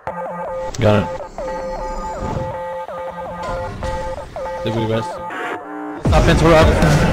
Got it. Did we rest? Stop interrupt.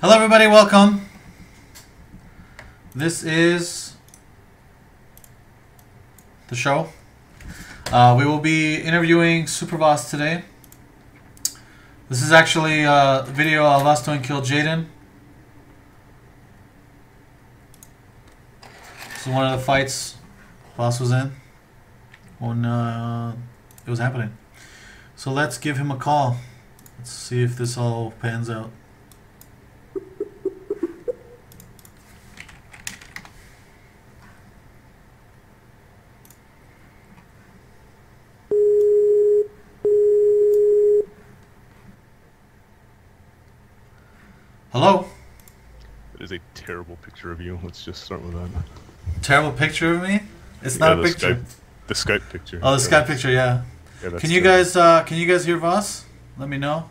Hello everybody, welcome. This is the show. We will be interviewing Supervas today. This is actually a video of us doing Kill Jaden. This is one of the fights Voss was in when it was happening. So let's give him a call. Let's see if this all pans out. Hello? It is a terrible picture of you. Let's just start with that. Terrible picture of me? It's not a picture. The Skype picture. Oh, the Skype picture, yeah. Yeah, can you guys hear Voss? Let me know.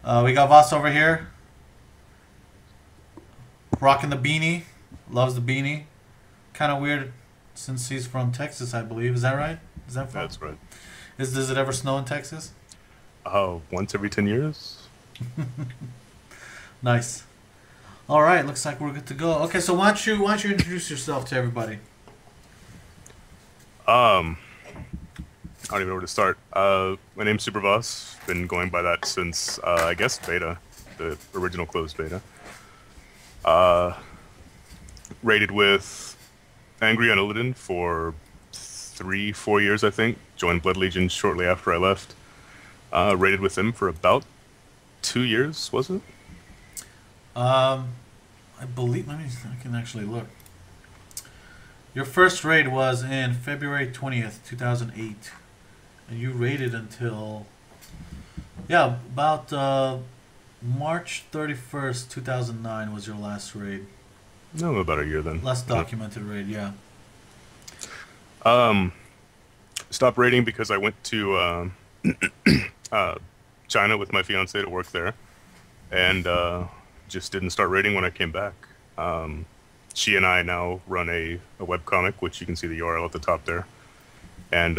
We got Voss over here. Rocking the beanie. Loves the beanie. Kind of weird since he's from Texas, I believe. Is that right? Is that from? That's right. Does it ever snow in Texas? Once every 10 years. Nice. All right, looks like we're good to go. Okay, so why don't you introduce yourself to everybody? I don't even know where to start. My name's Supervas. Been going by that since I guess beta, the original closed beta. Raided with Angry on Illidan for 3-4 years, I think. Joined Blood Legion shortly after I left. Raided with them for about 2 years, was it? I believe. I can actually look. Your first raid was in February 20th, 2008, and you raided until about March 31st, 2009 was your last raid. No, about a year then. Last documented raid, yeah. Stopped raiding because I went to China with my fiance to work there, and just didn't start raiding when I came back. She and I now run a webcomic, which you can see the URL at the top there, and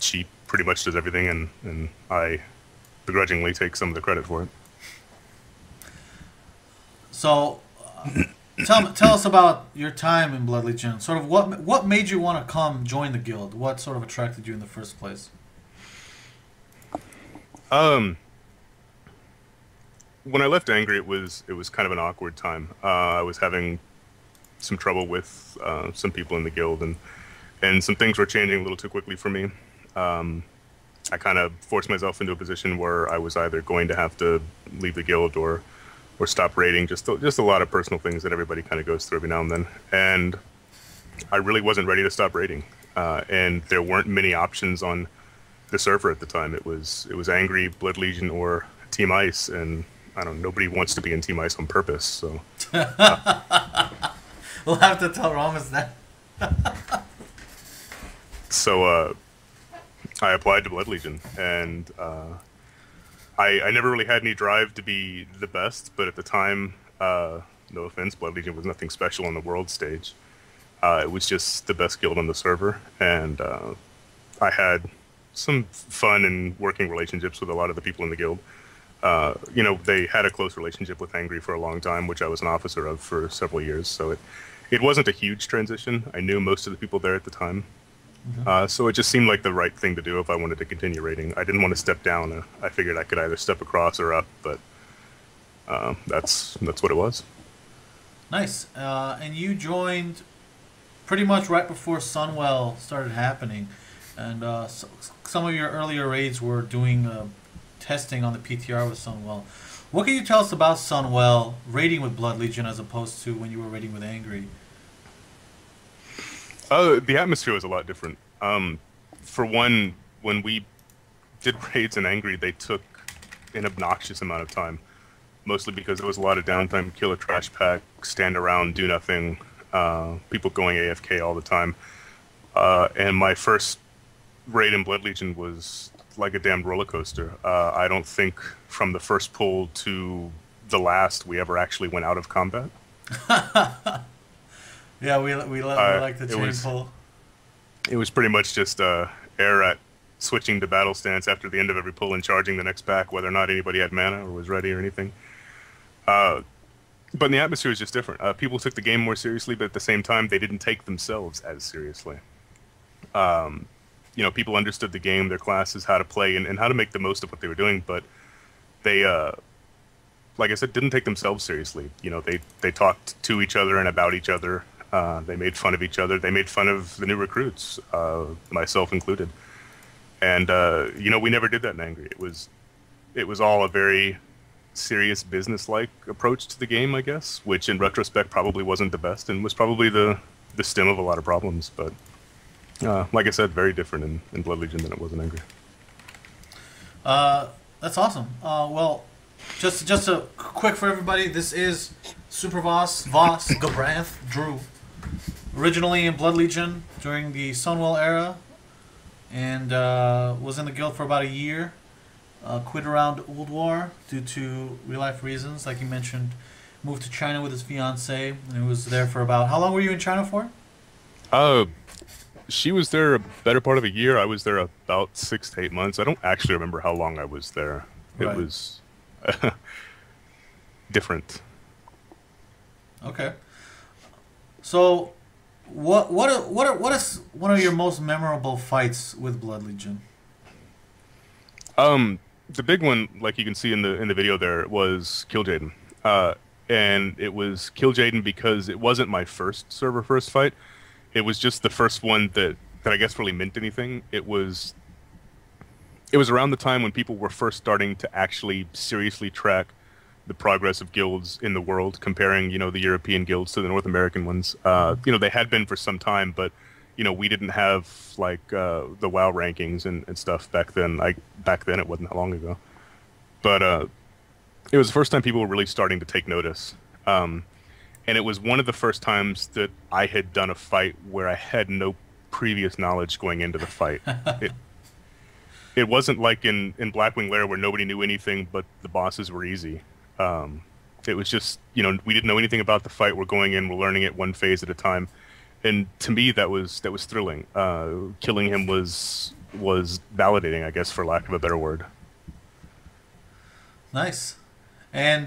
she pretty much does everything, and I begrudgingly take some of the credit for it. So, tell us about your time in Blood Legion. Sort of what made you want to come join the guild? What sort of attracted you in the first place? When I left Angry, it was kind of an awkward time. I was having some trouble with some people in the guild, and some things were changing a little too quickly for me. I kind of forced myself into a position where I was either going to have to leave the guild or stop raiding. Just a lot of personal things that everybody kind of goes through every now and then. And I really wasn't ready to stop raiding. And there weren't many options on the server at the time. It was Angry, Blood Legion, or Team Ice, and I don't know, nobody wants to be in Team Ice on purpose, so... We'll have to tell Ramos that. So, I applied to Blood Legion, and I never really had any drive to be the best, but at the time, no offense, Blood Legion was nothing special on the world stage. It was just the best guild on the server, and I had some fun and working relationships with a lot of the people in the guild. They had a close relationship with Angry for a long time, which I was an officer of for several years. So it wasn't a huge transition. I knew most of the people there at the time. So it just seemed like the right thing to do if I wanted to continue raiding. I didn't want to step down. I figured I could either step across or up, but that's what it was. Nice. And you joined pretty much right before Sunwell started happening. And some of your earlier raids were doing testing on the PTR with Sunwell. What can you tell us about Sunwell raiding with Blood Legion as opposed to when you were raiding with Angry? The atmosphere was a lot different. For one, when we did raids in Angry, they took an obnoxious amount of time. Mostly because there was a lot of downtime, kill a trash pack, stand around, do nothing, people going AFK all the time. And my first raid in Blood Legion was like a damned roller coaster. I don't think from the first pull to the last we ever actually went out of combat. Yeah, we like the chain pull. It was pretty much just air at switching to battle stance after the end of every pull and charging the next pack, whether or not anybody had mana or was ready or anything. But the atmosphere was just different. People took the game more seriously, but at the same time, they didn't take themselves as seriously. People understood the game, their classes, how to play, and how to make the most of what they were doing, but they, like I said, didn't take themselves seriously. They talked to each other and about each other. They made fun of each other. They made fun of the new recruits, myself included. And, we never did that in Angry. It was all a very serious business-like approach to the game, I guess, which in retrospect probably wasn't the best and was probably the stem of a lot of problems. But like I said, very different in Blood Legion than it was in Angry. That's awesome. Well, just a quick for everybody, this is Supervas Gabranth Drew. Originally in Blood Legion during the Sunwell era, and was in the guild for about a year. Quit around Old War due to real-life reasons, like you mentioned. Moved to China with his fiancée, and he was there for about... How long were you in China for? She was there a better part of a year. I was there about 6 to 8 months. I don't actually remember how long I was there. It was different. Okay. So, what is one of your most memorable fights with Blood Legion? The big one, like you can see in the video there, was Kill Jaden. And it was Kill Jaden because it wasn't my first server first fight. It was just the first one that I guess really meant anything. It was around the time when people were first starting to actually seriously track the progress of guilds in the world, comparing, the European guilds to the North American ones. They had been for some time, but we didn't have like the WoW rankings and stuff back then. Back then it wasn't that long ago, but it was the first time people were really starting to take notice. And it was one of the first times that I had done a fight where I had no previous knowledge going into the fight. It wasn't like in Blackwing Lair where nobody knew anything, but the bosses were easy. It was just, we didn't know anything about the fight. We're going in, we're learning it one phase at a time. And to me, that was thrilling. Killing him was validating, I guess, for lack of a better word. Nice. And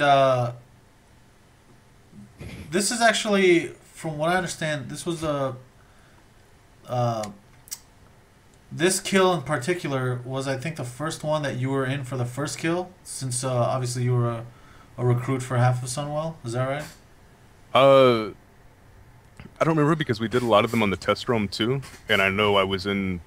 this is actually, from what I understand, this was this kill in particular was, I think, the first one that you were in for the first kill, since obviously you were a recruit for half of Sunwell. Is that right? I don't remember because we did a lot of them on the test roam too, and I know I was in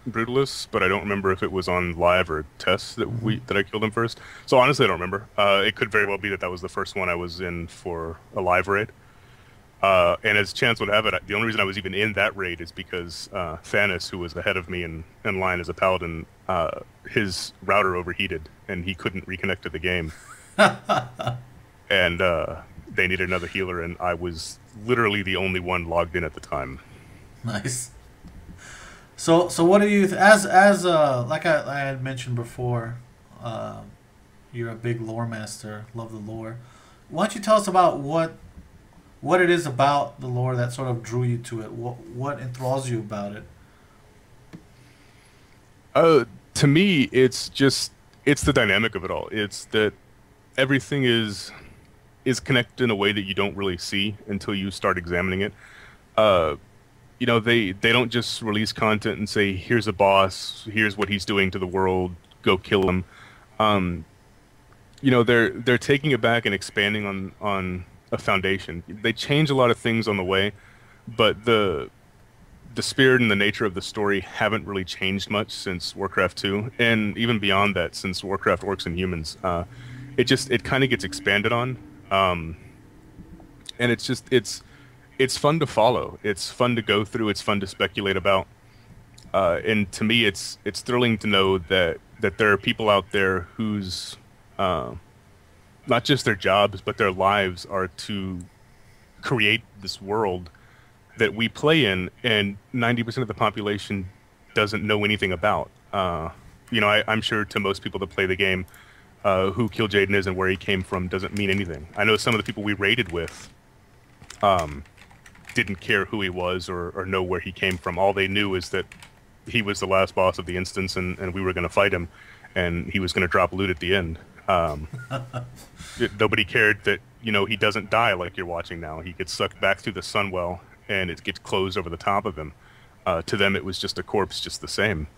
Brutalist, but I don't remember if it was on live or test that I killed him first. So honestly, I don't remember. It could very well be that was the first one I was in for a live raid. And as chance would have it, the only reason I was even in that raid is because Thanos, who was ahead of me in line as a paladin, his router overheated and he couldn't reconnect to the game. And they needed another healer, and I was literally the only one logged in at the time. Nice. So what do you as like I had mentioned before, you're a big lore master, love the lore. Why don't you tell us about what it is about the lore that sort of drew you to it? What enthralls you about it? To me, it's the dynamic of it all. It's that everything is connected in a way that you don't really see until you start examining it. Uh, they don't just release content and say, "Here's a boss. Here's what he's doing to the world. Go kill him." Um, they're taking it back and expanding on a foundation. They change a lot of things on the way, but the spirit and the nature of the story haven't really changed much since Warcraft 2, and even beyond that, since Warcraft Orcs and Humans. It kind of gets expanded on, and it's fun to follow. It's fun to go through. It's fun to speculate about. And to me, it's thrilling to know that there are people out there whose not just their jobs but their lives are to create this world that we play in, and 90% of the population doesn't know anything about. I'm sure to most people that play the game, who Kil'jaeden is and where he came from doesn't mean anything. I know some of the people we raided with didn't care who he was or know where he came from. All they knew is that he was the last boss of the instance, and we were going to fight him, and he was going to drop loot at the end. Nobody cared that, he doesn't die like you're watching now. He gets sucked back through the Sunwell, and it gets closed over the top of him. To them, it was just a corpse, just the same.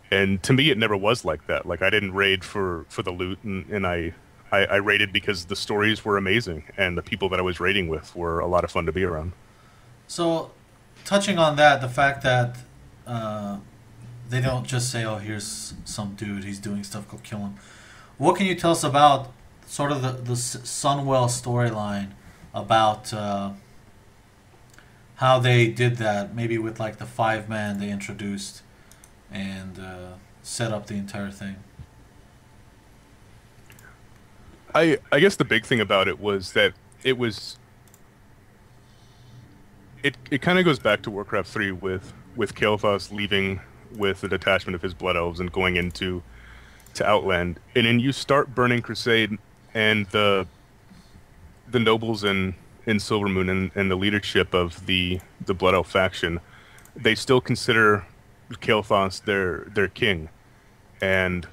And to me, it never was like that. Like, I didn't raid for the loot, and I raided because the stories were amazing, and the people that I was raiding with were a lot of fun to be around. So, touching on that, the fact that they don't just say, "Oh, here's some dude, he's doing stuff, go kill him." What can you tell us about sort of the Sunwell storyline, about how they did that, maybe with like the 5-man they introduced and set up the entire thing? I guess the big thing about it was that it kind of goes back to Warcraft 3 with Kael'thas leaving with a detachment of his Blood Elves and going to Outland, and then you start Burning Crusade, and the nobles in Silvermoon and the leadership of the Blood Elf faction, they still consider Kael'thas their king, and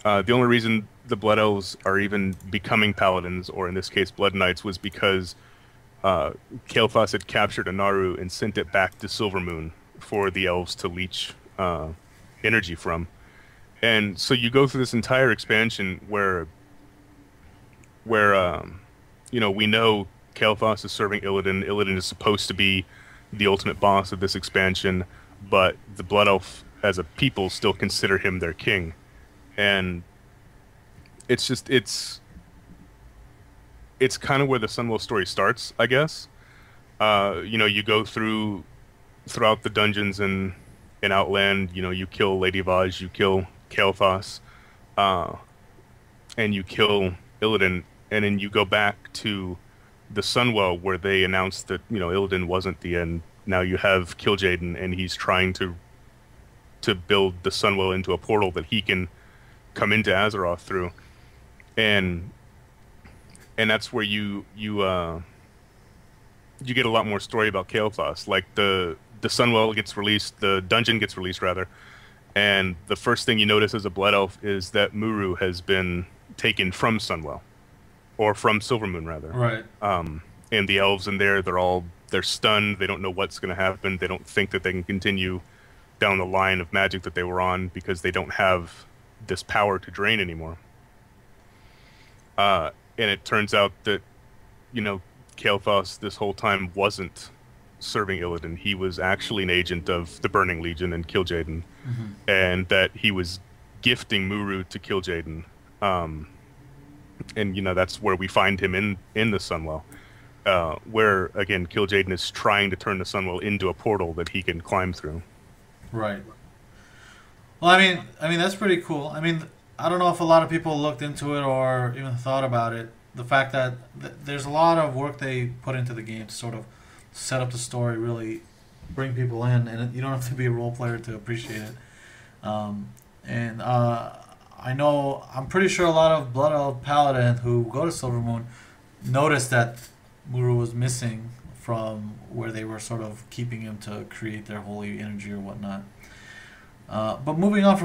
the only reason the Blood Elves are even becoming paladins, or in this case Blood Knights, was because Kael'thas had captured a Naru and sent it back to Silvermoon for the elves to leech energy from. And so you go through this entire expansion where we know Kael'thas is serving Illidan. Illidan is supposed to be the ultimate boss of this expansion, but the Blood Elf as a people still consider him their king. And it's kind of where the Sunwell story starts, I guess. You go throughout the dungeons in Outland, you kill Lady Vaj, you kill Kael'thas, and you kill Illidan, and then you go back to the Sunwell where they announced that, Illidan wasn't the end. Now you have Kil'jaeden, and he's trying to build the Sunwell into a portal that he can come into Azeroth through. And that's where you get a lot more story about Kael'thas. Like the Sunwell gets released, the dungeon gets released rather, and the first thing you notice as a Blood Elf is that Muru has been taken from Sunwell, or from Silvermoon rather. Right. And the elves in there, they're stunned. They don't know what's going to happen. They don't think that they can continue down the line of magic that they were on because they don't have this power to drain anymore. And it turns out that, Kael'thas this whole time wasn't serving Illidan. He was actually an agent of the Burning Legion and Kil'jaeden, and that he was gifting Muru to Kil'jaeden. And that's where we find him in the Sunwell, where again Kil'jaeden is trying to turn the Sunwell into a portal that he can climb through. Right. Well, I mean that's pretty cool. I mean, I don't know if a lot of people looked into it or even thought about it. The fact that there's a lot of work they put into the game to sort of set up the story, really bring people in, and you don't have to be a role player to appreciate it. I'm pretty sure a lot of Blood Elf Paladin who go to Silvermoon noticed that Muru was missing from where they were sort of keeping him to create their holy energy or whatnot. But moving on from